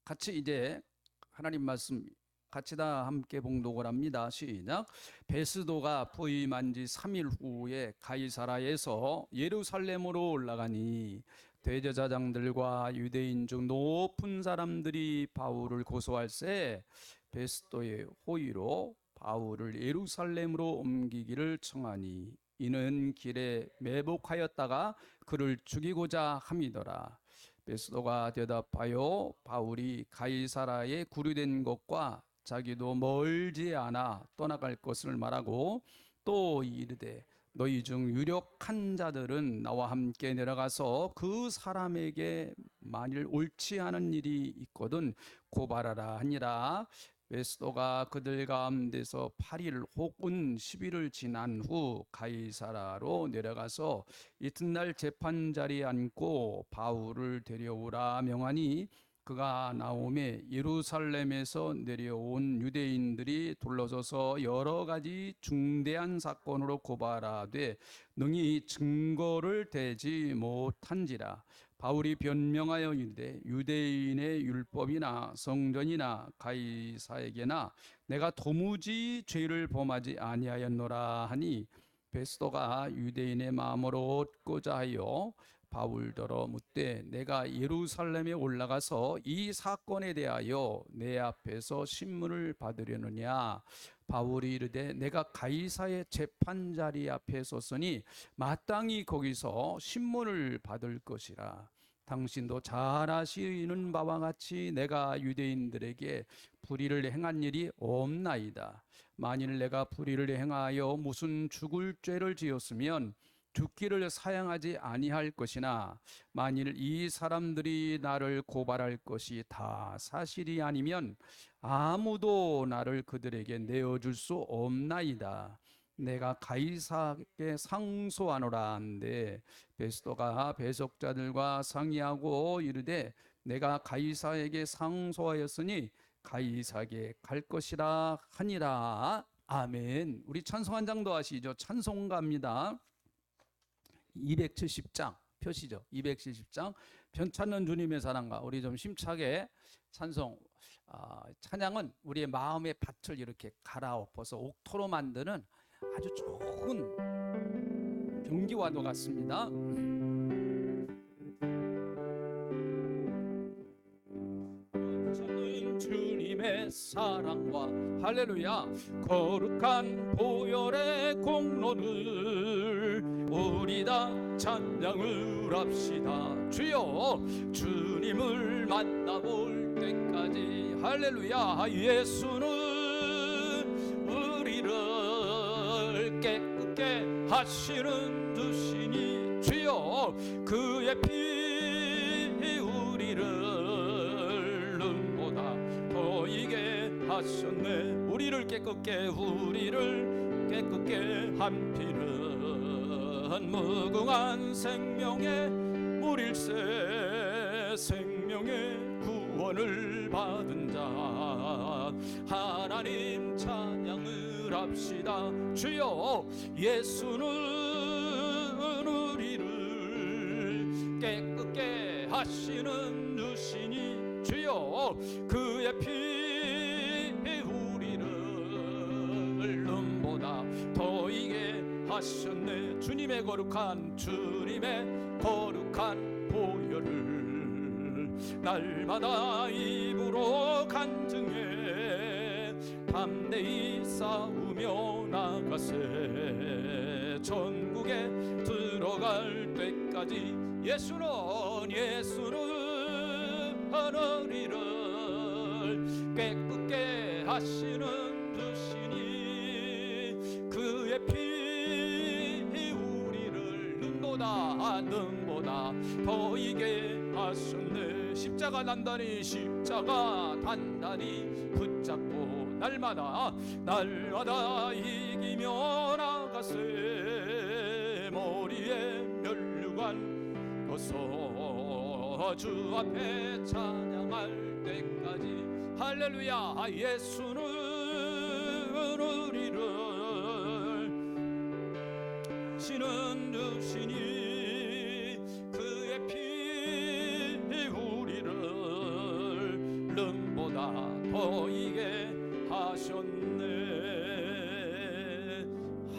같이 이제 하나님 말씀 같이 다 함께 봉독을 합니다. 시작. 베스도가 부임한 지 3일 후에 가이사라에서 예루살렘으로 올라가니 대제사장들과 유대인 중 높은 사람들이 바울을 고소할세 베스도의 호의로 바울을 예루살렘으로 옮기기를 청하니 이는 길에 매복하였다가 그를 죽이고자 함이더라. 베스도가 대답하여 바울이 가이사라에 구류된 것과 자기도 멀지 않아 떠나갈 것을 말하고 또 이르되 너희 중 유력한 자들은 나와 함께 내려가서 그 사람에게 만일 옳지 않은 일이 있거든 고발하라 하니라. 베스도가 그들 가운데서 8일 혹은 10일을 지난 후 가이사라로 내려가서 이튿날 재판 자리에 앉고 바울을 데려오라 명하니 그가 나오매 예루살렘에서 내려온 유대인들이 둘러서서 여러 가지 중대한 사건으로 고발하되 능히 증거를 대지 못한지라. 바울이 변명하여 이르되 유대인의 율법이나 성전이나 가이사에게나 내가 도무지 죄를 범하지 아니하였노라 하니 베스도가 유대인의 마음을 얻고자 하여 바울더러 묻되 내가 예루살렘에 올라가서 이 사건에 대하여 내 앞에서 신문을 받으려느냐. 바울이 이르되 내가 가이사의 재판 자리 앞에 섰으니 마땅히 거기서 신문을 받을 것이라. 당신도 잘 아시는 바와 같이 내가 유대인들에게 불의를 행한 일이 없나이다. 만일 내가 불의를 행하여 무슨 죽을 죄를 지었으면 죽기를 사양하지 아니할 것이나 만일 이 사람들이 나를 고발할 것이 다 사실이 아니면 아무도 나를 그들에게 내어줄 수 없나이다. 내가 가이사에게 상소하노라 한데 베스도가 배석자들과 상의하고 이르되 내가 가이사에게 상소하였으니 가이사에게 갈 것이라 하니라. 아멘. 우리 찬송 한 장도 하시죠. 찬송가입니다. 270장 표시죠. 270장 편찮는 주님의 사랑과 우리 좀 심차게 찬송. 찬양은 우리의 마음의 밭을 이렇게 갈아엎어서 옥토로 만드는 아주 좋은 경기와도 같습니다. 주님의 사랑과 할렐루야 거룩한 보혈의 공로를 우리 다 찬양을 합시다. 주여 주님을 만나볼 때까지 할렐루야. 예수는 우리를 깨끗게 하시는 주시니 주여 그의 피 우리를 눈보다 더 이게 하셨네. 우리를 깨끗게 한 피는 무궁한 생명의 물일세. 생명의 구원을 받은 자 하나님 찬양을 합시다. 주여 예수는 우리를 깨끗게 하시는 주시니 주여 그의 피 우리를 눈보다 더 이게 하셨네. 주님의 거룩한 보혈을 날마다 입으로 간증해 담대히 싸우며 나가세. 전국에 들어갈 때까지 예수는 우리를 깨끗게 하시는 주시니 그의 피 우리를 눈보다 더 이게 하셨네. 십자가 단단히 붙잡고 날마다 이기며 나가세. 머리에 멸류관 벗어 주 앞에 찬양할 때까지 할렐루야. 예수는 우리를 신은 주시니 그의 피 우리를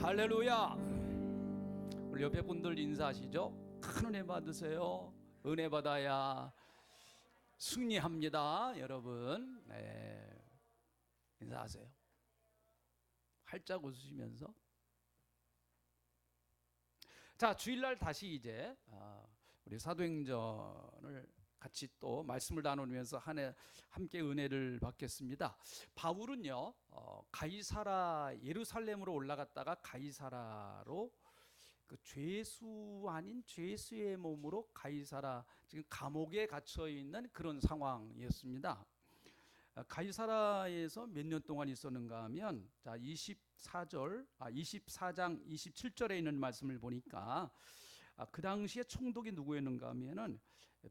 할렐루야. 우리 옆에 분들 인사하시죠. 큰 은혜 받으세요. 은혜 받아야 승리합니다. 여러분, 네. 인사하세요. 활짝 웃으시면서. 자, 주일날 다시 이제 우리 사도행전을 같이 또 말씀을 나누면서 한 해 함께 은혜를 받겠습니다. 바울은요, 가이사라 예루살렘으로 올라갔다가 가이사라로 그 죄수 아닌 죄수의 몸으로 가이사라 지금 감옥에 갇혀 있는 그런 상황이었습니다. 가이사라에서 몇 년 동안 있었는가 하면 자 24장 27절에 있는 말씀을 보니까 그 당시에 총독이 누구였는가 하면은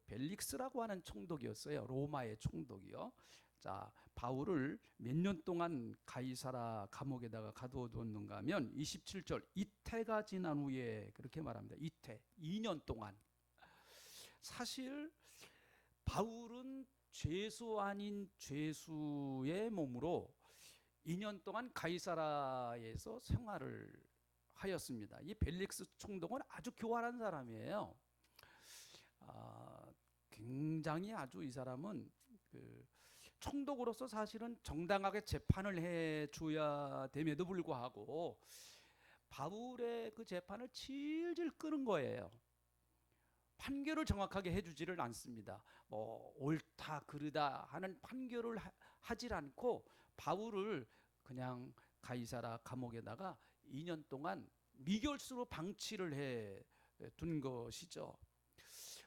벨릭스라고 하는 총독이었어요. 로마의 총독이요. 자, 바울을 몇 년 동안 가이사라 감옥에다가 가두었는가 하면 27절 이태가 지난 후에 그렇게 말합니다. 이태 2년 동안. 사실 바울은 죄수 아닌 죄수의 몸으로 2년 동안 가이사라에서 생활을 하였습니다. 이 벨릭스 총독은 아주 교활한 사람이에요. 굉장히 아주 이 사람은 그 총독으로서 사실은 정당하게 재판을 해줘야 됨에도 불구하고 바울의 그 재판을 질질 끄는 거예요. 판결을 정확하게 해주지를 않습니다. 뭐 옳다 그르다 하는 판결을 하질 않고 바울을 그냥 가이사라 감옥에다가 2년 동안 미결수로 방치를 해 둔 것이죠.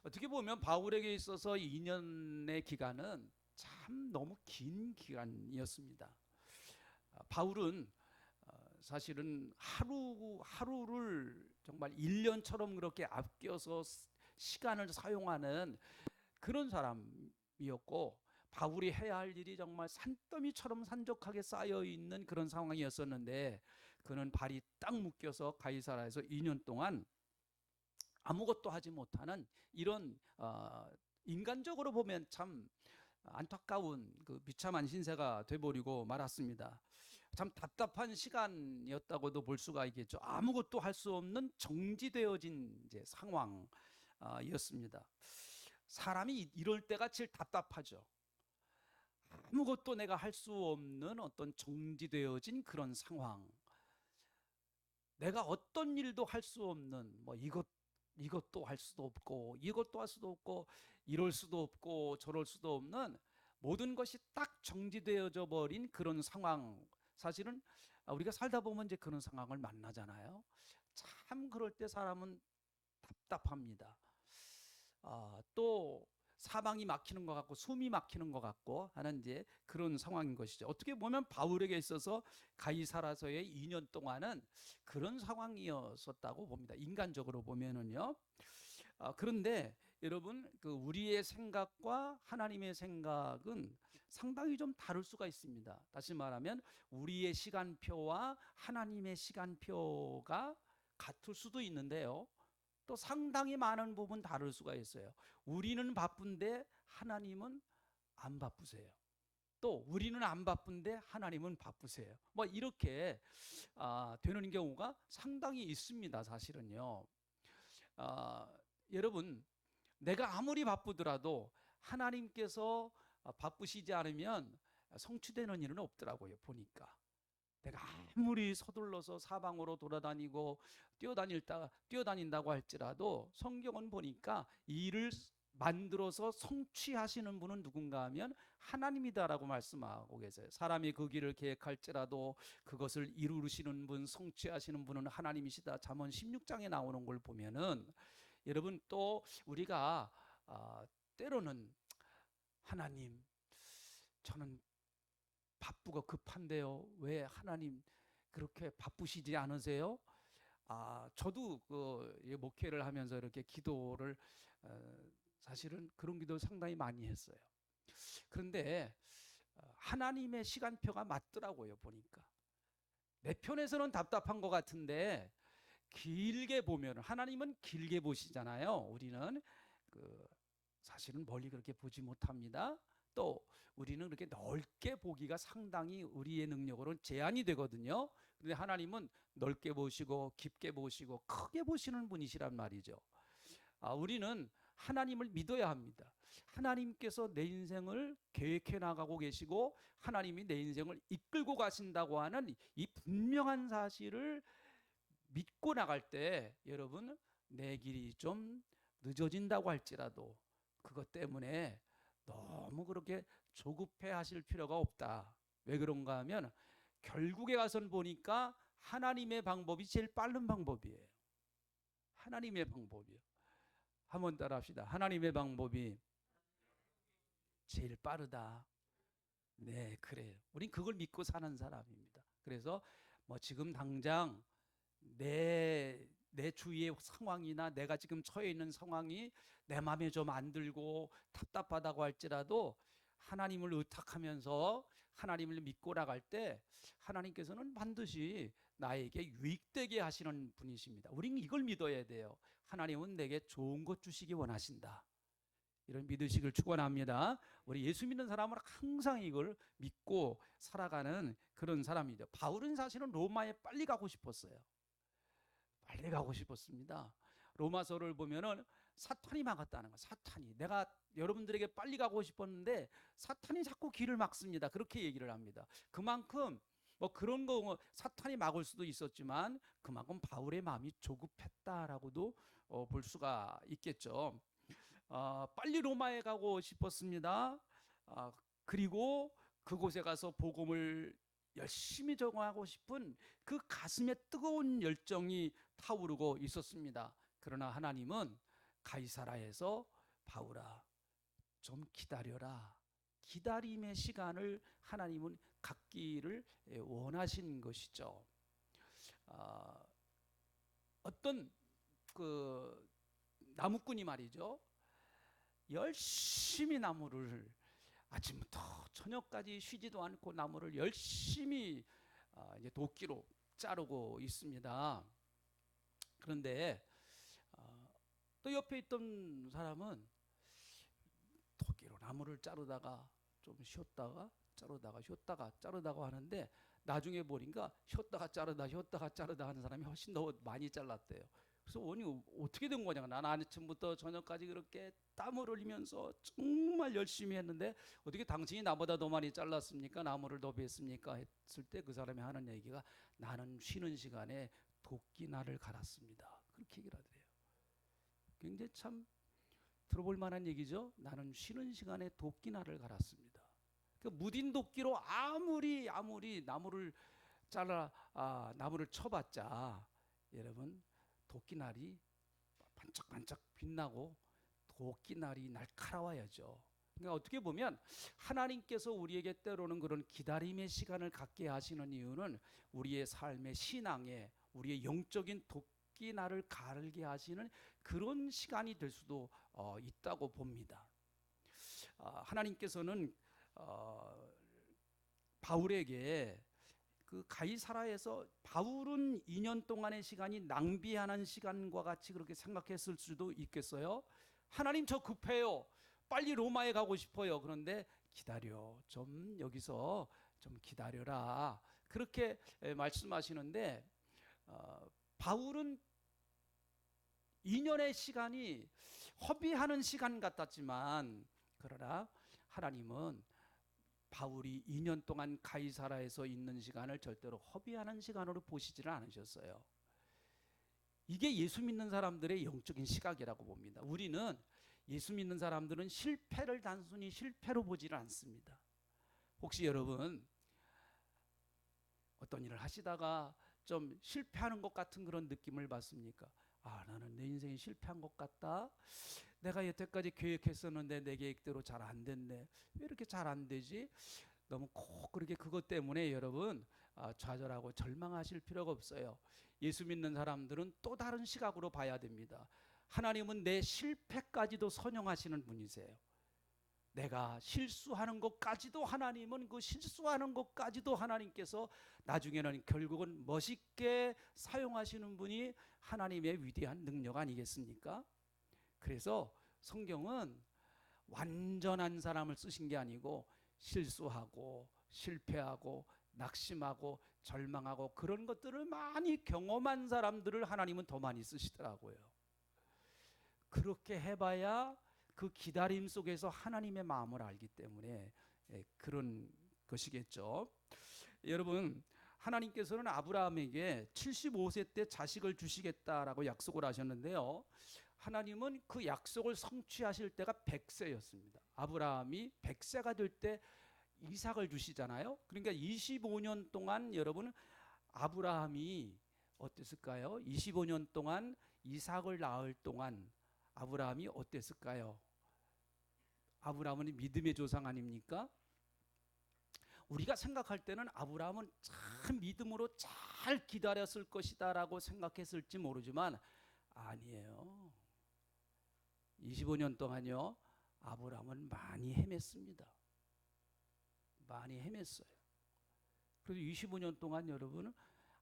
어떻게 보면 바울에게 있어서 2년의 기간은 참 너무 긴 기간이었습니다. 바울은 사실은 하루를 정말 1년처럼 그렇게 아껴서 시간을 사용하는 그런 사람이었고 바울이 해야 할 일이 정말 산더미처럼 산적하게 쌓여 있는 그런 상황이었었는데 그는 발이 딱 묶여서 가이사라에서 2년 동안 아무것도 하지 못하는 이런 인간적으로 보면 참 안타까운 그 비참한 신세가 돼버리고 말았습니다. 참 답답한 시간이었다고도 볼 수가 있겠죠. 아무것도 할 수 없는 정지되어진 이제 상황이었습니다. 사람이 이럴 때가 제일 답답하죠. 아무것도 내가 할 수 없는 어떤 정지되어진 그런 상황. 내가 어떤 일도 할 수 없는 뭐 이것도 할 수도 없고 이것도 할 수도 없고 이럴 수도 없고 저럴 수도 없는 모든 것이 딱 정지되어져 버린 그런 상황. 사실은 우리가 살다 보면 이제 그런 상황을 만나잖아요. 참 그럴 때 사람은 답답합니다. 또 사방이 막히는 것 같고 숨이 막히는 것 같고 하는 이제 그런 상황인 것이죠. 어떻게 보면 바울에게 있어서 가이사라서의 2년 동안은 그런 상황이었었다고 봅니다. 인간적으로 보면은요. 그런데 여러분 그 우리의 생각과 하나님의 생각은 상당히 좀 다를 수가 있습니다. 다시 말하면 우리의 시간표와 하나님의 시간표가 같을 수도 있는데요. 또 상당히 많은 부분 다를 수가 있어요. 우리는 바쁜데 하나님은 안 바쁘세요. 또 우리는 안 바쁜데 하나님은 바쁘세요. 뭐 이렇게 되는 경우가 상당히 있습니다. 사실은요. 여러분 내가 아무리 바쁘더라도 하나님께서 바쁘시지 않으면 성취되는 일은 없더라고요. 보니까 내가 아무리 서둘러서 사방으로 돌아다니고 뛰어다닌다고 할지라도 성경은 보니까 일을 만들어서 성취하시는 분은 누군가 하면 하나님이다라고 말씀하고 계세요. 사람이 그 길을 계획할지라도 그것을 이루시는 분, 성취하시는 분은 하나님이시다. 잠언 16장에 나오는 걸 보면은 여러분 또 우리가 때로는 하나님 저는 바쁘고 급한데요. 왜 하나님 그렇게 바쁘시지 않으세요? 저도 그 목회를 하면서 이렇게 기도를 사실은 그런 기도 상당히 많이 했어요. 그런데 하나님의 시간표가 맞더라고요. 보니까 내 편에서는 답답한 것 같은데 길게 보면 하나님은 길게 보시잖아요. 우리는 사실은 멀리 그렇게 보지 못합니다. 또 우리는 그렇게 넓게 보기가 상당히 우리의 능력으로는 제한이 되거든요. 그런데 하나님은 넓게 보시고 깊게 보시고 크게 보시는 분이시란 말이죠. 우리는 하나님을 믿어야 합니다. 하나님께서 내 인생을 계획해 나가고 계시고 하나님이 내 인생을 이끌고 가신다고 하는 이 분명한 사실을 믿고 나갈 때 여러분, 내 길이 좀 늦어진다고 할지라도 그것 때문에 너무 그렇게 조급해 하실 필요가 없다. 왜 그런가 하면 결국에 가선 보니까 하나님의 방법이 제일 빠른 방법이에요. 하나님의 방법이요. 한번 따라 합시다. 하나님의 방법이 제일 빠르다. 네, 그래요. 우린 그걸 믿고 사는 사람입니다. 그래서 뭐 지금 당장 내 주위의 상황이나 내가 지금 처해 있는 상황이 내 마음에 좀 안 들고 답답하다고 할지라도 하나님을 의탁하면서 하나님을 믿고 나갈 때 하나님께서는 반드시 나에게 유익되게 하시는 분이십니다. 우리는 이걸 믿어야 돼요. 하나님은 내게 좋은 것 주시기 원하신다. 이런 믿으시길 축원합니다. 우리 예수 믿는 사람은 항상 이걸 믿고 살아가는 그런 사람이죠. 바울은 사실은 로마에 빨리 가고 싶었어요. 빨리 가고 싶었습니다. 로마서를 보면은 사탄이 막았다는 거. 사탄이, 내가 여러분들에게 빨리 가고 싶었는데 사탄이 자꾸 길을 막습니다. 그렇게 얘기를 합니다. 그만큼 뭐 그런 거 사탄이 막을 수도 있었지만 그만큼 바울의 마음이 조급했다라고도 볼 수가 있겠죠. 빨리 로마에 가고 싶었습니다. 그리고 그곳에 가서 복음을 열심히 전하고 싶은 그 가슴에 뜨거운 열정이 타오르고 있었습니다. 그러나 하나님은 가이사라에서 바울아, 좀 기다려라. 기다림의 시간을 하나님은 갖기를 원하신 것이죠. 어떤 그 나무꾼이 말이죠, 열심히 나무를 아침부터 저녁까지 쉬지도 않고 나무를 열심히 이제 도끼로 자르고 있습니다. 그런데 또 옆에 있던 사람은 도끼로 나무를 자르다가 좀 쉬었다가 자르다가 쉬었다가 자르다가 하는데 나중에 보니까 쉬었다가 자르다 하는 사람이 훨씬 더 많이 잘랐대요. 그래서 원이 어떻게 된 거냐? 난 아침부터 저녁까지 그렇게 땀을 흘리면서 정말 열심히 했는데 어떻게 당신이 나보다 더 많이 잘랐습니까? 나무를 더 뱄습니까? 했을 때 그 사람이 하는 얘기가 나는 쉬는 시간에 도끼날을 갈았습니다. 그렇게 얘기를 하더래요. 굉장히 참 들어볼 만한 얘기죠. 나는 쉬는 시간에 도끼날을 갈았습니다. 그 무딘 도끼로 아무리 나무를 나무를 쳐봤자 여러분, 도끼날이 반짝반짝 빛나고 도끼날이 날카로워야죠. 그러니까 어떻게 보면 하나님께서 우리에게 때로는 그런 기다림의 시간을 갖게 하시는 이유는 우리의 삶의 신앙에 우리의 영적인 도끼날을 갈게 하시는 그런 시간이 될 수도 있다고 봅니다. 하나님께서는 바울에게 그 가이사라에서 바울은 2년 동안의 시간이 낭비하는 시간과 같이 그렇게 생각했을 수도 있겠어요. 하나님, 저 급해요. 빨리 로마에 가고 싶어요. 그런데 기다려. 좀 여기서 좀 기다려라. 그렇게 말씀하시는데 바울은 2년의 시간이 허비하는 시간 같았지만 그러나 하나님은 바울이 2년 동안 가이사라에서 있는 시간을 절대로 허비하는 시간으로 보시지를 않으셨어요. 이게 예수 믿는 사람들의 영적인 시각이라고 봅니다. 우리는 예수 믿는 사람들은 실패를 단순히 실패로 보지를 않습니다. 혹시 여러분 어떤 일을 하시다가 좀 실패하는 것 같은 그런 느낌을 받습니까? 나는 내 인생이 실패한 것 같다. 내가 여태까지 계획했었는데 내 계획대로 잘 안 됐네. 왜 이렇게 잘 안 되지? 너무 꼭 그렇게 그것 때문에 여러분 좌절하고 절망하실 필요가 없어요. 예수 믿는 사람들은 또 다른 시각으로 봐야 됩니다. 하나님은 내 실패까지도 선용하시는 분이세요. 내가 실수하는 것까지도 하나님은 그 실수하는 것까지도 하나님께서 나중에는 결국은 멋있게 사용하시는 분이 하나님의 위대한 능력 아니겠습니까? 그래서 성경은 완전한 사람을 쓰신 게 아니고 실수하고 실패하고 낙심하고 절망하고 그런 것들을 많이 경험한 사람들을 하나님은 더 많이 쓰시더라고요. 그렇게 해봐야 그 기다림 속에서 하나님의 마음을 알기 때문에 그런 것이겠죠. 여러분, 하나님께서는 아브라함에게 75세 때 자식을 주시겠다라고 약속을 하셨는데요. 하나님은 그 약속을 성취하실 때가 100세였습니다. 아브라함이 100세가 될 때 이삭을 주시잖아요. 그러니까 25년 동안 여러분 아브라함이 어땠을까요? 25년 동안 이삭을 낳을 동안 아브라함이 어땠을까요? 아브라함은 믿음의 조상 아닙니까? 우리가 생각할 때는 아브라함은 참 믿음으로 잘 기다렸을 것이다 라고 생각했을지 모르지만 아니에요. 25년 동안요 아브라함은 많이 헤맸습니다. 많이 헤맸어요. 그래서 25년 동안 여러분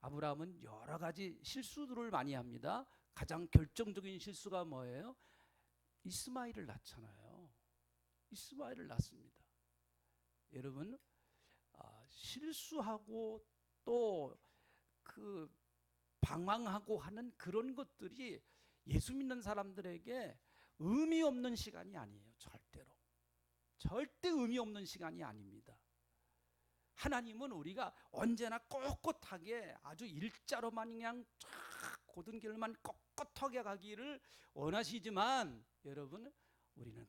아브라함은 여러 가지 실수들을 많이 합니다. 가장 결정적인 실수가 뭐예요? 이스마엘을 낳잖아요. 이스마엘을 낳습니다. 여러분 실수하고 또 그 방황하고 하는 그런 것들이 예수 믿는 사람들에게 의미 없는 시간이 아니에요. 절대로. 절대 의미 없는 시간이 아닙니다. 하나님은 우리가 언제나 꼿꼿하게 아주 일자로만 그냥 쫙 고든 길만 꼿꼿하게 가기를 원하시지만 여러분 우리는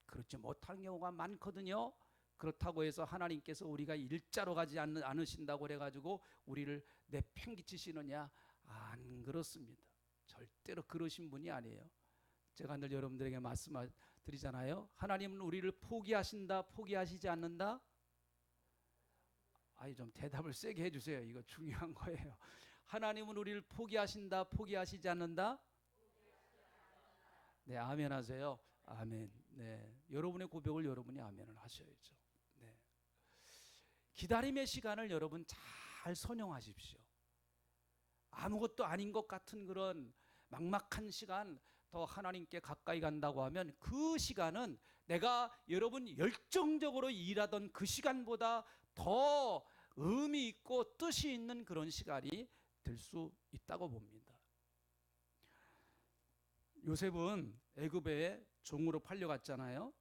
그렇지 못한 경우가 많거든요. 그렇다고 해서 하나님께서 우리가 일자로 가지 않으신다고 그래가지고 우리를 내팽개치시느냐? 안 그렇습니다. 절대로 그러신 분이 아니에요. 제가 늘 여러분들에게 말씀드리잖아요. 하나님은 우리를 포기하신다, 포기하시지 않는다? 아니 좀 대답을 세게 해주세요. 이거 중요한 거예요. 하나님은 우리를 포기하신다, 포기하시지 않는다? 네, 아멘 하세요. 아멘. 네, 여러분의 고백을 여러분이 아멘을 하셔야죠. 네, 기다림의 시간을 여러분 잘 선용하십시오. 아무것도 아닌 것 같은 그런 막막한 시간, 더 하나님께 가까이 간다고 하면 그 시간은 내가 여러분 열정적으로 일하던 그 시간보다 더 의미 있고 뜻이 있는 그런 시간이 될 수 있다고 봅니다. 요셉은 애굽에 종으로 팔려갔잖아요.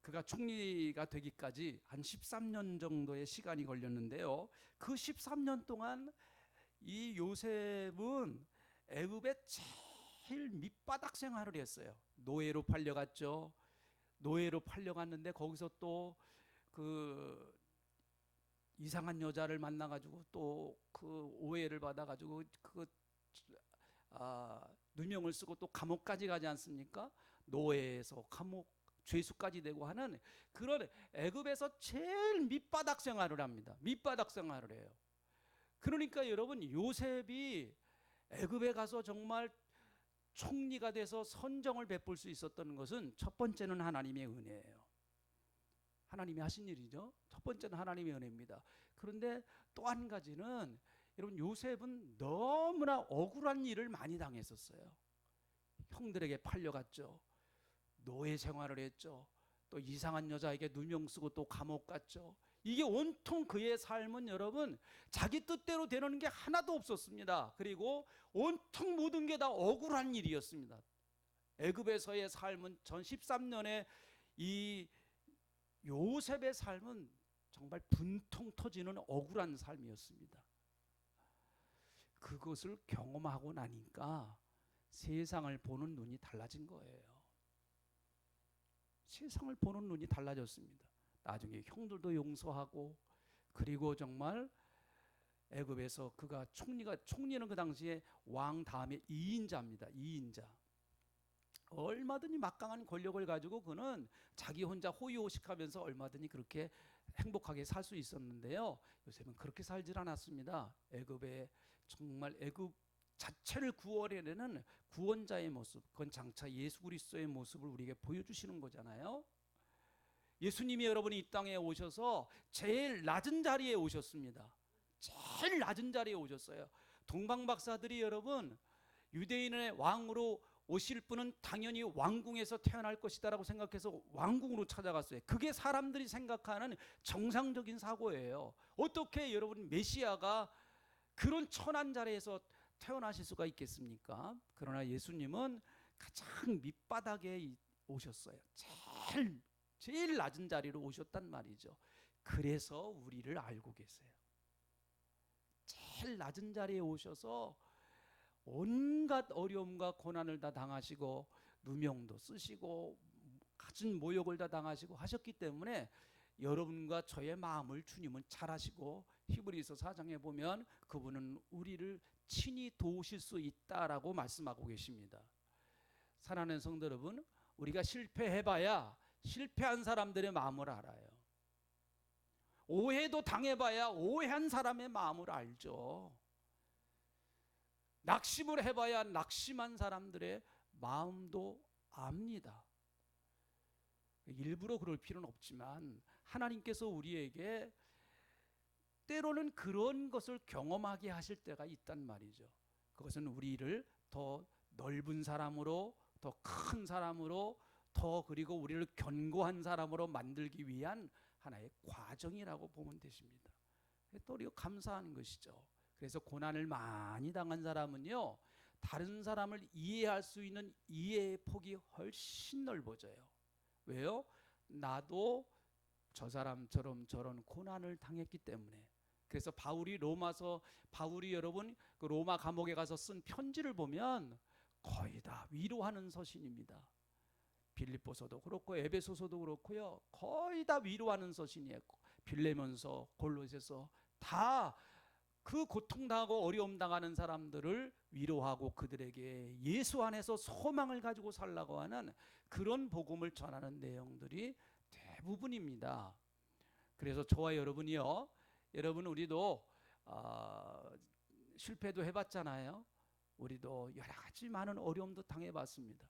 그가 총리가 되기까지 한 13년 정도의 시간이 걸렸는데요. 그 13년 동안 이 요셉은 애굽에 제일 밑바닥 생활을 했어요. 노예로 팔려갔죠. 노예로 팔려갔는데 거기서 또 그 이상한 여자를 만나가지고 또 그 오해를 받아가지고 누명을 쓰고 또 감옥까지 가지 않습니까? 노예에서 감옥 죄수까지 되고 하는 그런 애굽에서 제일 밑바닥 생활을 합니다. 밑바닥 생활을 해요. 그러니까 여러분 요셉이 애굽에 가서 정말 총리가 돼서 선정을 베풀 수 있었던 것은 첫 번째는 하나님의 은혜예요. 하나님이 하신 일이죠. 첫 번째는 하나님의 은혜입니다. 그런데 또 한 가지는 여러분 요셉은 너무나 억울한 일을 많이 당했었어요. 형들에게 팔려갔죠. 노예 생활을 했죠. 또 이상한 여자에게 누명 쓰고 또 감옥 갔죠. 이게 온통 그의 삶은 여러분 자기 뜻대로 되는 게 하나도 없었습니다. 그리고 온통 모든 게 다 억울한 일이었습니다. 애굽에서의 삶은 전 13년의 이 요셉의 삶은 정말 분통 터지는 억울한 삶이었습니다. 그것을 경험하고 나니까 세상을 보는 눈이 달라진 거예요. 세상을 보는 눈이 달라졌습니다. 나중에 형들도 용서하고 그리고 정말 애굽에서 그가 총리는 그 당시에 왕 다음에 2인자입니다. 2인자. 얼마든지 막강한 권력을 가지고 그는 자기 혼자 호의호식하면서 얼마든지 그렇게 행복하게 살 수 있었는데요. 요셉은 그렇게 살질 않았습니다. 애굽에 정말 애굽 자체를 구원해내는 구원자의 모습, 그건 장차 예수 그리스도의 모습을 우리에게 보여주시는 거잖아요. 예수님이 여러분이 이 땅에 오셔서 제일 낮은 자리에 오셨습니다. 제일 낮은 자리에 오셨어요. 동방 박사들이 여러분 유대인의 왕으로 오실 분은 당연히 왕궁에서 태어날 것이다라고 생각해서 왕궁으로 찾아갔어요. 그게 사람들이 생각하는 정상적인 사고예요. 어떻게 여러분 메시아가 그런 천한 자리에서 태어나실 수가 있겠습니까? 그러나 예수님은 가장 밑바닥에 오셨어요. 제일 낮은 자리로 오셨단 말이죠. 그래서 우리를 알고 계세요. 제일 낮은 자리에 오셔서 온갖 어려움과 고난을 다 당하시고 누명도 쓰시고 갖은 모욕을 다 당하시고 하셨기 때문에 여러분과 저의 마음을 주님은 잘 아시고, 히브리서 4장에 보면 그분은 우리를 친히 도우실 수 있다라고 말씀하고 계십니다. 사랑하는 성도 여러분, 우리가 실패해봐야 실패한 사람들의 마음을 알아요. 오해도 당해봐야 오해한 사람의 마음을 알죠. 낙심을 해봐야 낙심한 사람들의 마음도 압니다. 일부러 그럴 필요는 없지만 하나님께서 우리에게 때로는 그런 것을 경험하게 하실 때가 있단 말이죠. 그것은 우리를 더 넓은 사람으로, 더 큰 사람으로, 더 그리고 우리를 견고한 사람으로 만들기 위한 하나의 과정이라고 보면 되십니다. 또 우리가 감사한 것이죠. 그래서 고난을 많이 당한 사람은요, 다른 사람을 이해할 수 있는 이해의 폭이 훨씬 넓어져요. 왜요? 나도 저 사람처럼 저런 고난을 당했기 때문에. 그래서 바울이 여러분 그 로마 감옥에 가서 쓴 편지를 보면 거의 다 위로하는 서신입니다. 빌립보서도 그렇고 에베소서도 그렇고요, 거의 다 위로하는 서신이에요. 빌레몬서, 골로새서 다 그 고통당하고 어려움 당하는 사람들을 위로하고 그들에게 예수 안에서 소망을 가지고 살라고 하는 그런 복음을 전하는 내용들이 대부분입니다. 그래서 저와 여러분이요, 여러분 우리도 실패도 해봤잖아요. 우리도 여러 가지 많은 어려움도 당해봤습니다.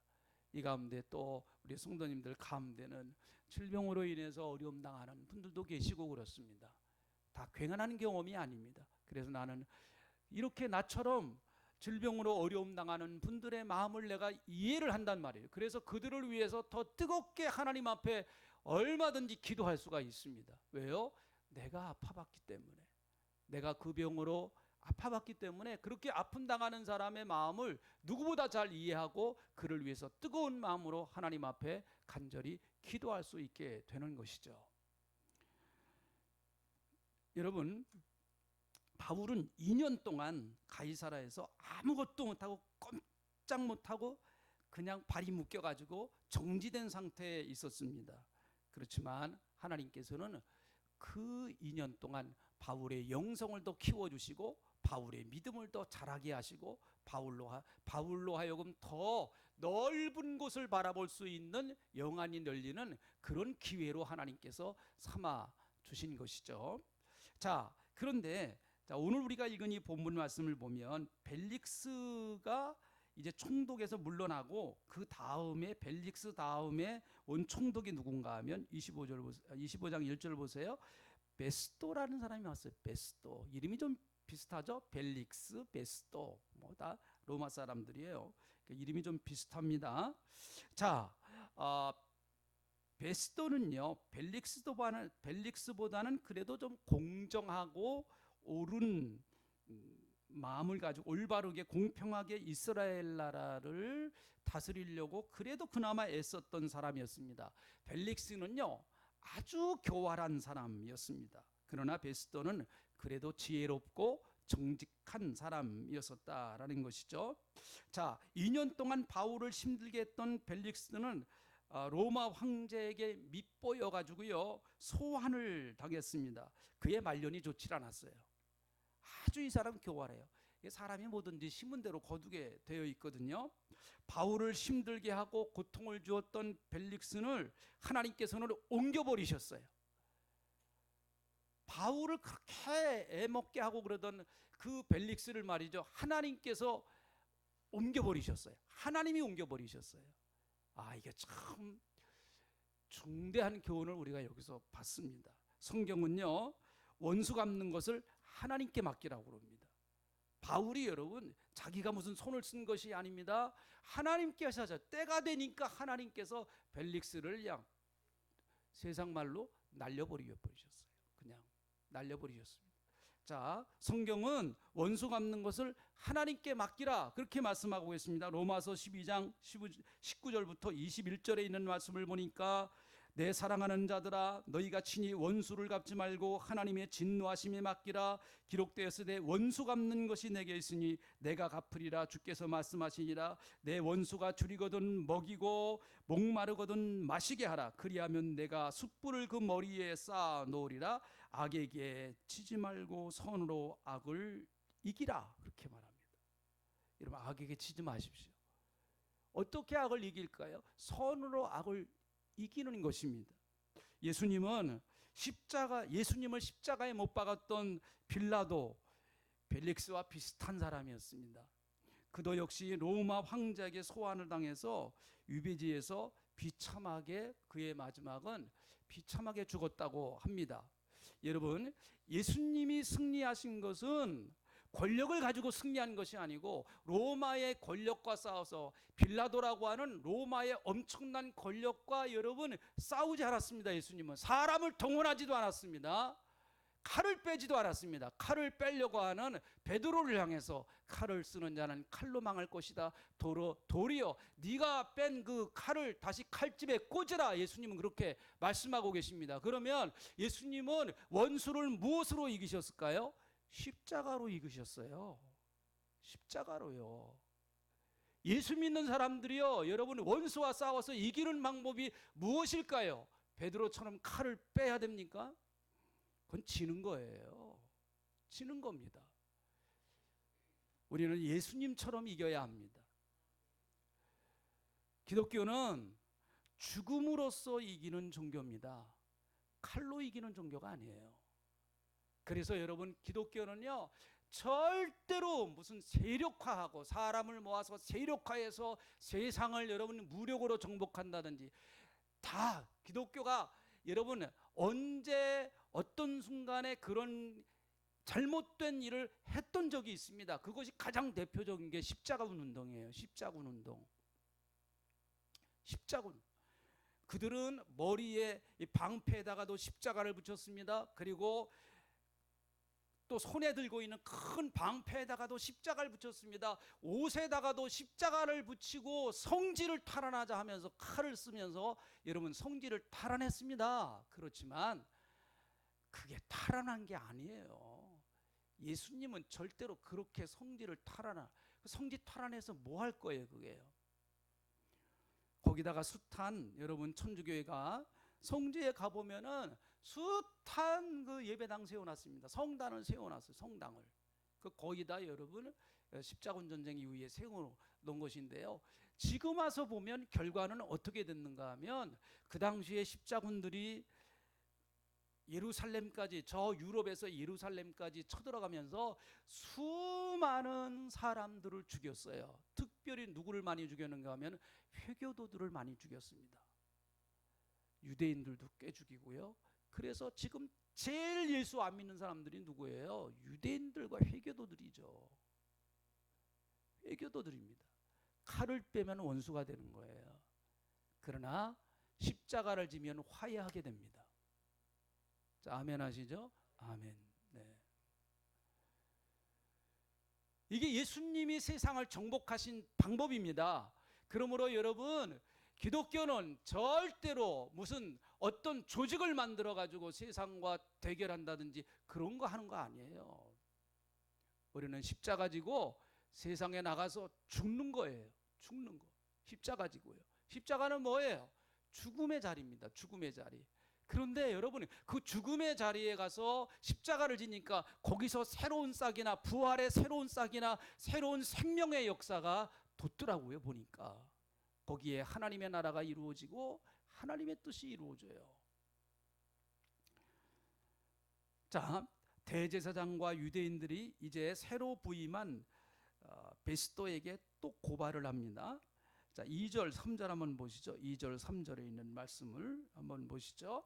이 가운데 또 우리 성도님들 가운데는 질병으로 인해서 어려움 당하는 분들도 계시고 그렇습니다. 다 괜한 경험이 아닙니다. 그래서 나는 이렇게 나처럼 질병으로 어려움 당하는 분들의 마음을 내가 이해를 한단 말이에요. 그래서 그들을 위해서 더 뜨겁게 하나님 앞에 얼마든지 기도할 수가 있습니다. 왜요? 내가 아파봤기 때문에, 내가 그 병으로 아파봤기 때문에 그렇게 아픔 당하는 사람의 마음을 누구보다 잘 이해하고 그를 위해서 뜨거운 마음으로 하나님 앞에 간절히 기도할 수 있게 되는 것이죠. 여러분, 바울은 2년 동안 가이사라에서 아무것도 못하고 꼼짝 못하고 그냥 발이 묶여가지고 정지된 상태에 있었습니다. 그렇지만 하나님께서는 그 2년 동안 바울의 영성을 더 키워주시고 바울의 믿음을 더 자라게 하시고 바울로 하여금 더 넓은 곳을 바라볼 수 있는 영안이 열리는 그런 기회로 하나님께서 삼아 주신 것이죠. 자, 그런데 오늘 우리가 읽은 이 본문 말씀을 보면 벨릭스가 이제 총독에서 물러나고 그 다음에 벨릭스 다음에 온 총독이 누군가 하면 25장 1절 보세요. 베스토라는 사람이 왔어요. 베스토. 이름이 좀 비슷하죠? 벨릭스, 베스토. 뭐 다 로마 사람들이에요. 이름이 좀 비슷합니다. 자, 베스토는요, 벨릭스보다는 그래도 좀 공정하고 옳은 마음을 가지고 올바르게 공평하게 이스라엘 나라를 다스리려고 그래도 그나마 애썼던 사람이었습니다. 벨릭스는요, 아주 교활한 사람이었습니다. 그러나 베스토는 그래도 지혜롭고 정직한 사람이었었다라는 것이죠. 자, 2년 동안 바울을 힘들게 했던 벨릭스는 로마 황제에게 밉보여 가지고요 소환을 당했습니다. 그의 말년이 좋지 않았어요. 아주 이 사람 교활해요. 사람이 뭐든지 심은 대로 거두게 되어 있거든요. 바울을 힘들게 하고 고통을 주었던 벨릭스를 하나님께서는 옮겨버리셨어요. 바울을 그렇게 애먹게 하고 그러던 그 벨릭스를 말이죠, 하나님께서 옮겨버리셨어요. 하나님이 옮겨버리셨어요. 이게 참 중대한 교훈을 우리가 여기서 받습니다. 성경은요, 원수 갚는 것을 하나님께 맡기라고 그럽니다. 바울이 여러분 자기가 무슨 손을 쓴 것이 아닙니다. 하나님께서 하셔. 때가 되니까 하나님께서 벨릭스를 그냥 세상 말로 날려버리셨어요. 그냥 날려버리셨습니다. 자, 성경은 원수 갚는 것을 하나님께 맡기라 그렇게 말씀하고 있습니다. 로마서 12장 19절부터 21절에 있는 말씀을 보니까 내 사랑하는 자들아 너희가 친히 원수를 갚지 말고 하나님의 진노하심에 맡기라. 기록되었으되 원수 갚는 것이 내게 있으니 내가 갚으리라 주께서 말씀하시니라. 내 원수가 줄이거든 먹이고 목마르거든 마시게 하라. 그리하면 내가 숯불을 그 머리에 쌓아 놓으리라. 악에게 치지 말고 선으로 악을 이기라 그렇게 말합니다. 여러분 악에게 치지 마십시오. 어떻게 악을 이길까요? 선으로 악을 이기는 것입니다. 예수님을 십자가에 못 박았던 빌라도 벨릭스와 비슷한 사람이었습니다. 그도 역시 로마 황제에게 소환을 당해서 유배지에서 비참하게 그의 마지막은 비참하게 죽었다고 합니다. 여러분 예수님이 승리하신 것은 권력을 가지고 승리한 것이 아니고 로마의 권력과 싸워서 빌라도라고 하는 로마의 엄청난 권력과 여러분 싸우지 않았습니다. 예수님은 사람을 동원하지도 않았습니다. 칼을 빼지도 않았습니다. 칼을 빼려고 하는 베드로를 향해서 칼을 쓰는 자는 칼로 망할 것이다. 도리어 네가 뺀 그 칼을 다시 칼집에 꽂으라. 예수님은 그렇게 말씀하고 계십니다. 그러면 예수님은 원수를 무엇으로 이기셨을까요? 십자가로 이기셨어요. 십자가로요. 예수 믿는 사람들이요, 여러분 원수와 싸워서 이기는 방법이 무엇일까요? 베드로처럼 칼을 빼야 됩니까? 그건 지는 거예요. 지는 겁니다. 우리는 예수님처럼 이겨야 합니다. 기독교는 죽음으로써 이기는 종교입니다. 칼로 이기는 종교가 아니에요. 그래서 여러분 기독교는요 절대로 무슨 세력화하고 사람을 모아서 세력화해서 세상을 여러분 무력으로 정복한다든지 다 기독교가 여러분 언제 어떤 순간에 그런 잘못된 일을 했던 적이 있습니다. 그것이 가장 대표적인 게 십자군 운동이에요. 십자군 운동. 십자군. 그들은 머리에 방패에다가도 십자가를 붙였습니다. 그리고 또 손에 들고 있는 큰 방패에다가도 십자가를 붙였습니다. 옷에다가도 십자가를 붙이고 성지를 탈환하자 하면서 칼을 쓰면서 여러분 성지를 탈환했습니다. 그렇지만 그게 탈환한 게 아니에요. 예수님은 절대로 그렇게 성지를 성지 탈환해서 뭐 할 거예요 그게요. 거기다가 숱한 여러분 천주교회가 성지에 가보면은 숱한 그 예배당 세워놨습니다. 성단을 세워놨어요. 성당을. 거기다 여러분 십자군 전쟁 이후에 세워놓은 것인데요. 지금 와서 보면 결과는 어떻게 됐는가 하면 그 당시에 십자군들이 예루살렘까지 저 유럽에서 예루살렘까지 쳐들어가면서 수많은 사람들을 죽였어요. 특별히 누구를 많이 죽였는가 하면 회교도들을 많이 죽였습니다. 유대인들도 꽤 죽이고요. 그래서 지금 제일 예수 안 믿는 사람들이 누구예요? 유대인들과 회교도들이죠. 회교도들입니다. 칼을 빼면 원수가 되는 거예요. 그러나 십자가를 지면 화해하게 됩니다. 자, 아멘 하시죠? 아멘. 네. 이게 예수님이 세상을 정복하신 방법입니다. 그러므로 여러분 기독교는 절대로 무슨 어떤 조직을 만들어 가지고 세상과 대결한다든지 그런 거 하는 거 아니에요. 우리는 십자가 지고 세상에 나가서 죽는 거예요. 죽는 거. 십자가 지고요. 십자가는 뭐예요? 죽음의 자리입니다. 죽음의 자리. 그런데 여러분 그 죽음의 자리에 가서 십자가를 지니까 거기서 새로운 싹이나 부활의 새로운 싹이나 새로운 생명의 역사가 돋더라고요. 보니까 거기에 하나님의 나라가 이루어지고 하나님의 뜻이 이루어져요. 자, 대제사장과 유대인들이 이제 새로 부임한 베스도에게 또 고발을 합니다. 자, 2절 3절 한번 보시죠. 2절 3절에 있는 말씀을 한번 보시죠.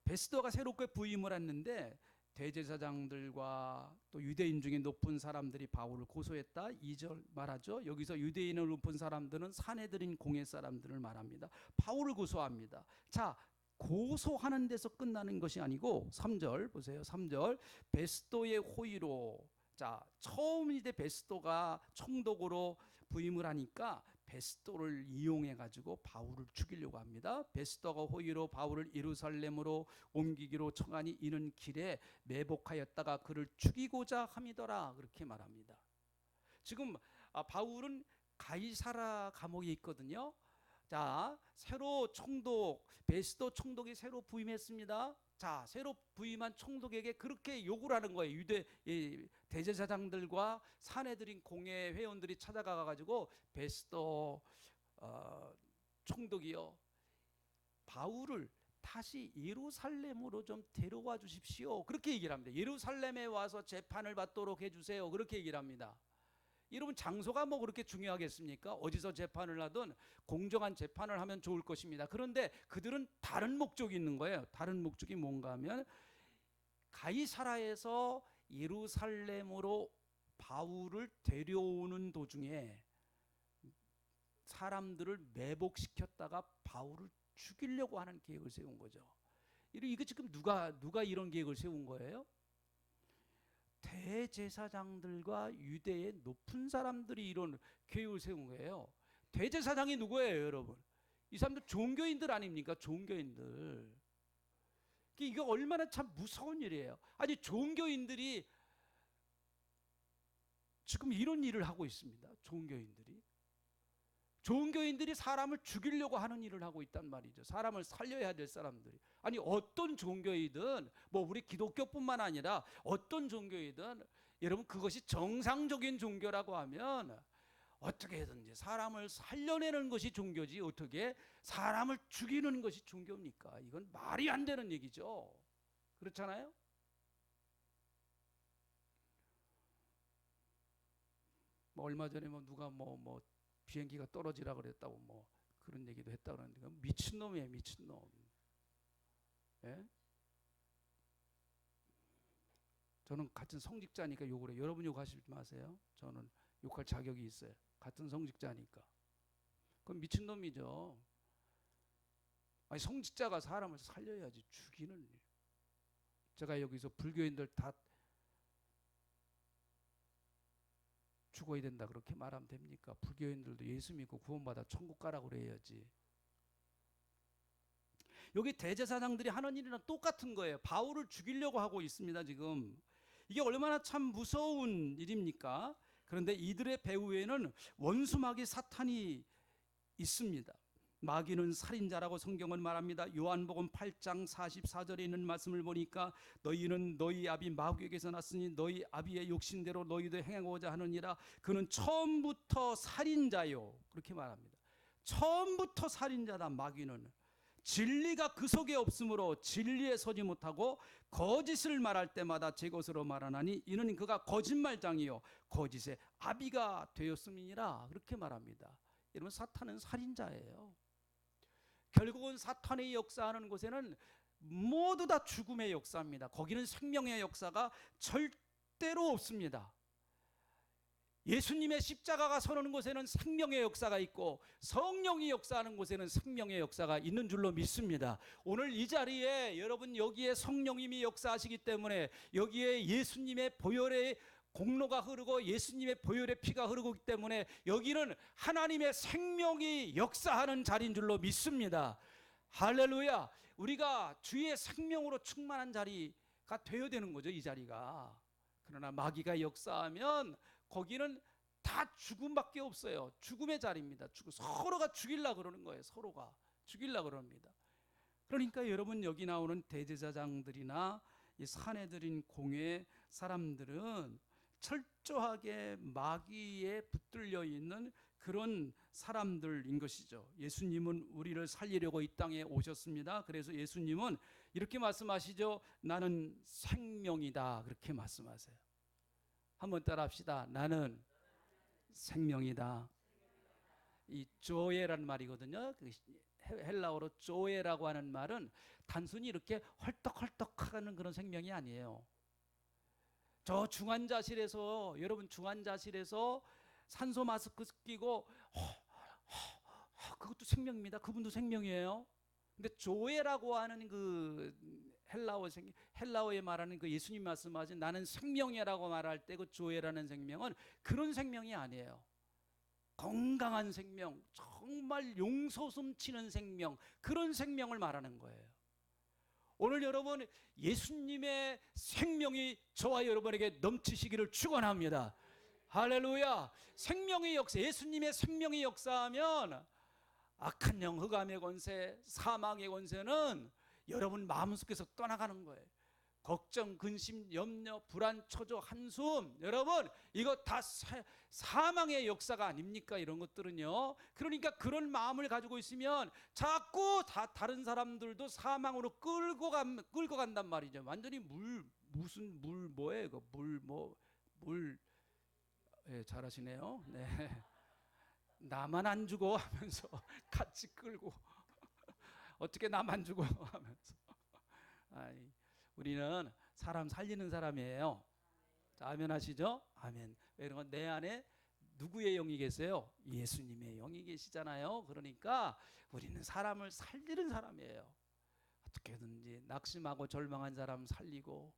베스도가 새롭게 부임을 했는데 대제사장들과 또 유대인 중에 높은 사람들이 바울을 고소했다. 2절 말하죠. 여기서 유대인을 높은 사람들은 사내들인 공회 사람들을 말합니다. 바울을 고소합니다. 자, 고소하는 데서 끝나는 것이 아니고 3절 보세요. 3절 베스도의 호의로, 자, 처음 이제 베스도가 총독으로 부임을 하니까 베스도를 이용해 가지고 바울을 죽이려고 합니다. 베스도가 호의로 바울을 예루살렘으로 옮기기로 청하니 이는 길에 매복하였다가 그를 죽이고자 함이더라. 그렇게 말합니다. 지금 바울은 가이사라 감옥에 있거든요. 자, 새로 총독 베스도 총독이 새로 부임했습니다. 자, 새로 부임한 총독에게 그렇게 욕을 하는 거예요. 유대 대제사장들과 사내들인 공회 회원들이 찾아가 가지고 베스도 총독이요, 바울을 다시 예루살렘으로 좀 데려와 주십시오. 그렇게 얘기를 합니다. 예루살렘에 와서 재판을 받도록 해주세요. 그렇게 얘기를 합니다. 여러분, 장소가 뭐 그렇게 중요하겠습니까? 어디서 재판을 하든 공정한 재판을 하면 좋을 것입니다. 그런데 그들은 다른 목적이 있는 거예요. 다른 목적이 뭔가 하면 가이사라에서 예루살렘으로 바울을 데려오는 도중에 사람들을 매복시켰다가 바울을 죽이려고 하는 계획을 세운 거죠. 이거 지금 누가 이런 계획을 세운 거예요? 대제사장들과 유대의 높은 사람들이 이런 계획을 세운 거예요. 대제사장이 누구예요, 여러분? 이 사람들 종교인들 아닙니까? 종교인들. 이게 얼마나 참 무서운 일이에요. 아니, 종교인들이 지금 이런 일을 하고 있습니다. 종교인들이 사람을 죽이려고 하는 일을 하고 있단 말이죠. 사람을 살려야 될 사람들이. 아니, 어떤 종교이든, 뭐 우리 기독교뿐만 아니라 어떤 종교이든, 여러분, 그것이 정상적인 종교라고 하면 어떻게든지 사람을 살려내는 것이 종교지, 어떻게 사람을 죽이는 것이 종교입니까? 이건 말이 안 되는 얘기죠. 그렇잖아요? 뭐 얼마 전에 뭐 누가 뭐 비행기가 떨어지라 그랬다고 뭐 그런 얘기도 했다 그러는데, 미친놈이에요, 미친놈. 예? 저는 같은 성직자니까 욕을 해요. 여러분 욕하지 마세요. 저는 욕할 자격이 있어요. 같은 성직자니까. 그건 미친놈이죠. 아니, 성직자가 사람을 살려야지, 죽이는 일. 제가 여기서 불교인들 다 죽어야 된다 그렇게 말하면 됩니까? 불교인들도 예수 믿고 구원받아 천국 가라고 그래야지. 여기 대제사장들이 하는 일이랑 똑같은 거예요. 바울을 죽이려고 하고 있습니다, 지금. 이게 얼마나 참 무서운 일입니까? 그런데 이들의 배후에는 원수마귀 사탄이 있습니다. 마귀는 살인자라고 성경은 말합니다. 요한복음 8장 44절에 있는 말씀을 보니까 너희는 너희 아비 마귀에게서 났으니 너희 아비의 욕심대로 너희도 행하고자 하느니라. 그는 처음부터 살인자요. 그렇게 말합니다. 처음부터 살인자다. 마귀는 진리가 그 속에 없으므로 진리에 서지 못하고 거짓을 말할 때마다 제 것으로 말하나니 이는 그가 거짓말장이요 거짓의 아비가 되었음이니라. 그렇게 말합니다. 여러분, 사탄은 살인자예요. 결국은 사탄의 역사하는 곳에는 모두 다 죽음의 역사입니다. 거기는 생명의 역사가 절대로 없습니다. 예수님의 십자가가 서는 곳에는 생명의 역사가 있고 성령이 역사하는 곳에는 생명의 역사가 있는 줄로 믿습니다. 오늘 이 자리에 여러분, 여기에 성령님이 역사하시기 때문에 여기에 예수님의 보혈의 공로가 흐르고 예수님의 보혈의 피가 흐르고 있기 때문에 여기는 하나님의 생명이 역사하는 자리인 줄로 믿습니다. 할렐루야. 우리가 주의 생명으로 충만한 자리가 되어야 되는 거죠, 이 자리가. 그러나 마귀가 역사하면 거기는 다 죽음밖에 없어요. 죽음의 자리입니다. 서로가 죽이려고 그러는 거예요. 서로가 죽이려고 그럽니다. 그러니까 여러분, 여기 나오는 대제사장들이나 이 사내들인 공회 사람들은 철저하게 마귀에 붙들려 있는 그런 사람들인 것이죠. 예수님은 우리를 살리려고 이 땅에 오셨습니다. 그래서 예수님은 이렇게 말씀하시죠. 나는 생명이다. 그렇게 말씀하세요. 한번 따라합시다. 나는 생명이다. 이 조에라는 말이거든요. 헬라어로 조에라고 하는 말은 단순히 이렇게 헐떡헐떡하는 그런 생명이 아니에요. 저 중환자실에서, 여러분 중환자실에서 산소 마스크 끼고 그것도 생명입니다. 그분도 생명이에요. 근데 조에라고 하는 그 헬라어에 말하는 그 예수님 말씀하신 나는 생명이라고 말할 때 그 조에라는 생명은 그런 생명이 아니에요. 건강한 생명, 정말 용솟음 치는 생명, 그런 생명을 말하는 거예요. 오늘 여러분 예수님의 생명이 저와 여러분에게 넘치시기를 축원합니다. 할렐루야. 생명의 역사, 예수님의 생명이 역사하면 악한 영, 흑암의 권세, 사망의 권세는 여러분 마음속에서 떠나가는 거예요. 걱정, 근심, 염려, 불안, 초조, 한숨, 여러분 이거 다 사망의 역사가 아닙니까? 이런 것들은요. 그러니까 그런 마음을 가지고 있으면 자꾸 다른 사람들도 사망으로 끌고 간단 말이죠. 완전히 무슨 물 뭐예요? 물 예, 잘하시네요. 네. 나만 안 죽어 하면서 같이 끌고 어떻게 나만 죽어 하면서 우리는 사람 살리는 사람이에요. 자, 아멘 하시죠? 아멘. 여러분 내 안에 누구의 영이 계세요? 예수님의 영이 계시잖아요. 그러니까 우리는 사람을 살리는 사람이에요. 어떻게든지 낙심하고 절망한 사람 살리고,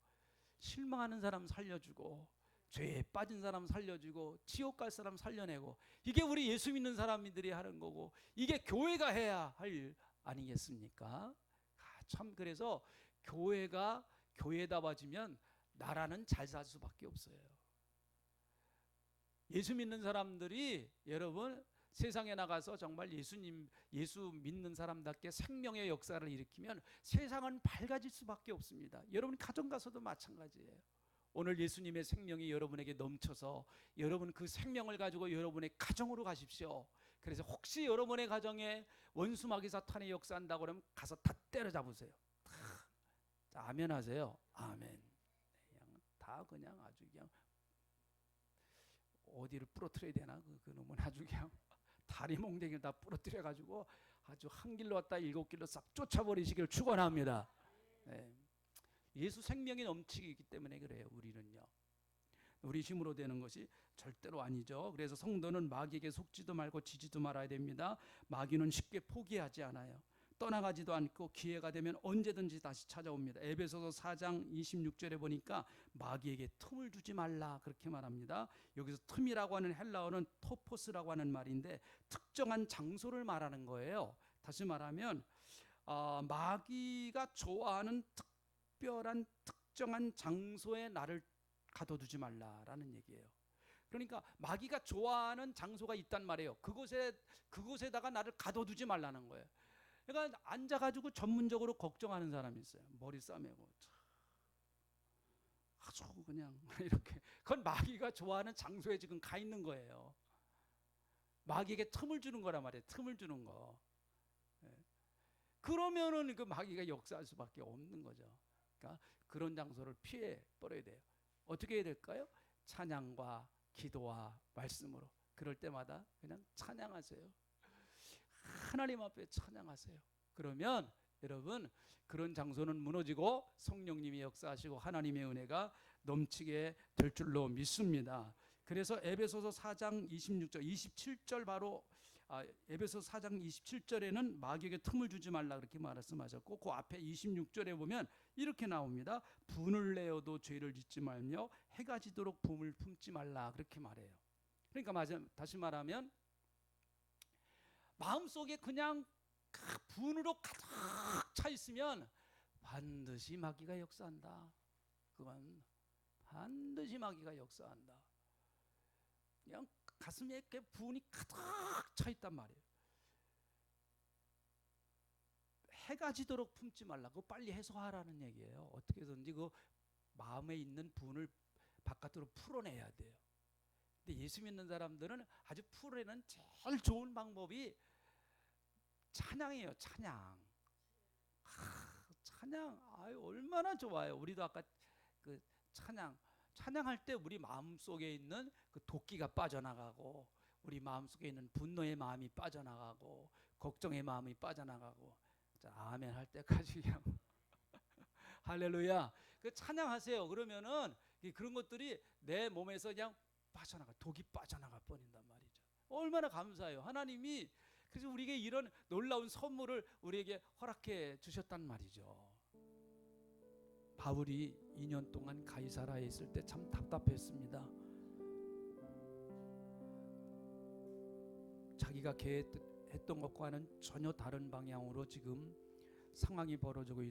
실망하는 사람 살려주고, 죄에 빠진 사람 살려주고, 지옥 갈 사람 살려내고, 이게 우리 예수 믿는 사람들이 하는 거고, 이게 교회가 해야 할 일 아니겠습니까? 참 그래서 교회가 교회다워지면 나라는 잘 살 수밖에 없어요. 예수 믿는 사람들이 여러분 세상에 나가서 정말 예수 믿는 사람답게 생명의 역사를 일으키면 세상은 밝아질 수밖에 없습니다. 여러분 가정 가서도 마찬가지예요. 오늘 예수님의 생명이 여러분에게 넘쳐서 여러분 그 생명을 가지고 여러분의 가정으로 가십시오. 그래서 혹시 여러분의 가정에 원수 마귀 사탄이 역사한다고 그러면 가서 다 때려잡으세요. 자, 아멘 하세요. 아멘. 그냥 아주 그냥 어디를 부러뜨려야 되나 그놈은 아주 그냥 다리 몽댕이를 다 부러뜨려 가지고 아주 한 길로 왔다 일곱 길로 싹 쫓아버리시기를 축원합니다. 네. 예수 생명이 넘치기 때문에 그래요. 우리는요. 우리 힘으로 되는 것이 절대로 아니죠. 그래서 성도는 마귀에게 속지도 말고 지지도 말아야 됩니다. 마귀는 쉽게 포기하지 않아요. 떠나가지도 않고 기회가 되면 언제든지 다시 찾아옵니다. 에베소서 4장 26절에 보니까 마귀에게 틈을 주지 말라 그렇게 말합니다. 여기서 틈이라고 하는 헬라어는 토포스라고 하는 말인데 특정한 장소를 말하는 거예요. 다시 말하면 마귀가 좋아하는 특별한 특정한 장소에 나를 가둬두지 말라라는 얘기예요. 그러니까 마귀가 좋아하는 장소가 있단 말이에요. 그곳에다가 나를 가둬두지 말라는 거예요. 그러니까 앉아가지고 전문적으로 걱정하는 사람이 있어요. 머리 싸매고 아주 그냥 이렇게. 그건 마귀가 좋아하는 장소에 지금 가 있는 거예요. 마귀에게 틈을 주는 거란 말이에요. 틈을 주는 거. 그러면은 그 마귀가 역사할 수밖에 없는 거죠. 그러니까 그런 장소를 피해 버려야 돼요. 어떻게 해야 될까요? 찬양과 기도와 말씀으로. 그럴 때마다 그냥 찬양하세요. 하나님 앞에 찬양하세요. 그러면 여러분 그런 장소는 무너지고 성령님이 역사하시고 하나님의 은혜가 넘치게 될 줄로 믿습니다. 그래서 에베소서 4장 26절 27절 바로 에베소서 4장 27절에는 마귀에게 틈을 주지 말라 그렇게 말씀하셨고 그 앞에 26절에 보면 이렇게 나옵니다. 분을 내어도 죄를 짓지 말며 해가 지도록 붐을 품지 말라 그렇게 말해요. 그러니까 다시 말하면 마음속에 그냥 분으로 가득 차 있으면 반드시 마귀가 역사한다. 그건 반드시 마귀가 역사한다. 그냥 가슴에 이렇게 분이 가득 차 있단 말이에요. 해가 지도록 품지 말라. 그거 빨리 해소하라는 얘기예요. 어떻게든지 그 마음에 있는 분을 바깥으로 풀어내야 돼요. 근데 예수 믿는 사람들은 아주 풀어내는 제일 좋은 방법이 찬양이에요. 찬양. 찬양. 얼마나 좋아요. 우리도 아까 그 찬양할 때 우리 마음속에 있는 그 도끼가 빠져나가고 우리 마음속에 있는 분노의 마음이 빠져나가고 걱정의 마음이 빠져나가고 자, 아멘 할 때까지 그냥 할렐루야. 그 찬양하세요. 그러면은 그런 것들이 내 몸에서 그냥 독이 빠져나가 버린단 말이죠. 얼마나 감사해요. 하나님이 그래서 우리에게 이런 놀라운 선물을 우리에게 허락해 주셨단 말이죠. 바울이 2년 동안 가이사라에 있을 때 참 답답했습니다. 자기가 계획했던 것과는 전혀 다른 방향으로 지금 상황이 벌어지고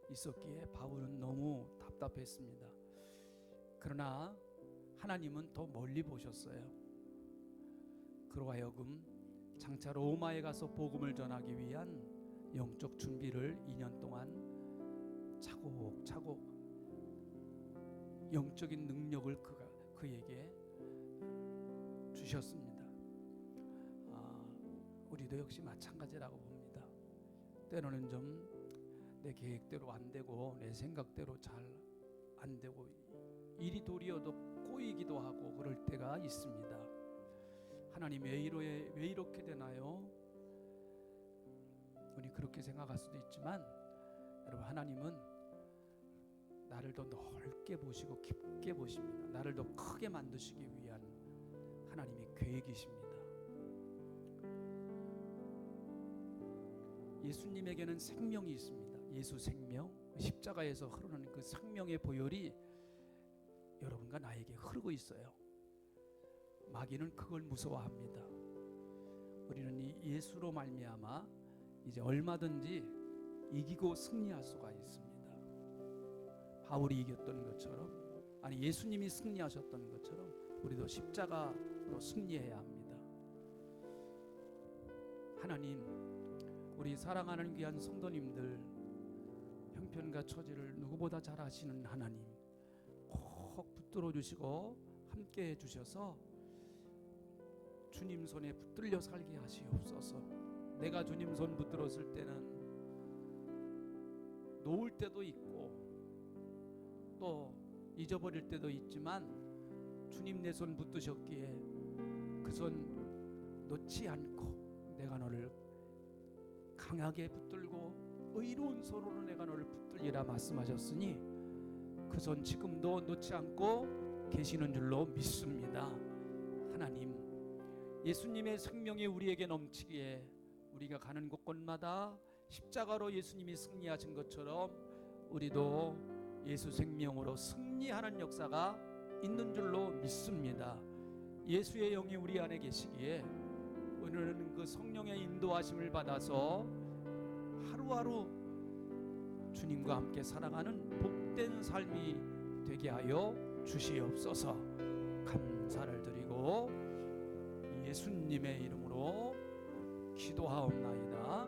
있었기에 바울은 너무 답답했습니다. 그러나 하나님은 더 멀리 보셨어요. 그로 하여금 장차 로마에 가서 복음을 전하기 위한 영적 준비를 2년 동안 차곡차곡 영적인 능력을 그에게 주셨습니다. 우리도 역시 마찬가지라고 봅니다. 때로는 좀 내 계획대로 안 되고 내 생각대로 잘 안 되고 일이 도리어도 꼬이기도 하고 그럴 때가 있습니다. 하나님 왜 이렇게 되나요? 우리 그렇게 생각할 수도 있지만 여러분, 하나님은 나를 더 넓게 보시고 깊게 보십니다. 나를 더 크게 만드시기 위한 하나님의 계획이십니다. 예수님에게는 생명이 있습니다. 예수 생명, 십자가에서 흐르는 그 생명의 보혈이 여러분과 나에게 흐르고 있어요. 마귀는 그걸 무서워합니다. 우리는 이 예수로 말미암아 이제 얼마든지 이기고 승리할 수가 있습니다. 바울이 이겼던 것처럼, 아니 예수님이 승리하셨던 것처럼 우리도 십자가로 승리해야 합니다. 하나님, 우리 사랑하는 귀한 성도님들 형편과 처지를 누구보다 잘 아시는 하나님, 꼭 붙들어 주시고 함께 해주셔서 주님 손에 붙들려 살게 하시옵소서. 내가 주님 손 붙들었을 때는 놓을 때도 있고 또 잊어버릴 때도 있지만 주님 내 손 붙드셨기에 그 손 놓지 않고 내가 너를 강하게 붙들고 의로운 손으로 내가 너를 붙들리라 말씀하셨으니 그 손 지금도 놓지 않고 계시는 줄로 믿습니다. 하나님, 예수님의 생명이 우리에게 넘치기에 우리가 가는 곳곳마다 십자가로 예수님이 승리하신 것처럼 우리도 예수 생명으로 승리하는 역사가 있는 줄로 믿습니다. 예수의 영이 우리 안에 계시기에 오늘은 그 성령의 인도하심을 받아서 하루하루 주님과 함께 살아가는 복된 삶이 되게 하여 주시옵소서. 감사를 드리고 예수님의 이름으로 기도하옵나이다.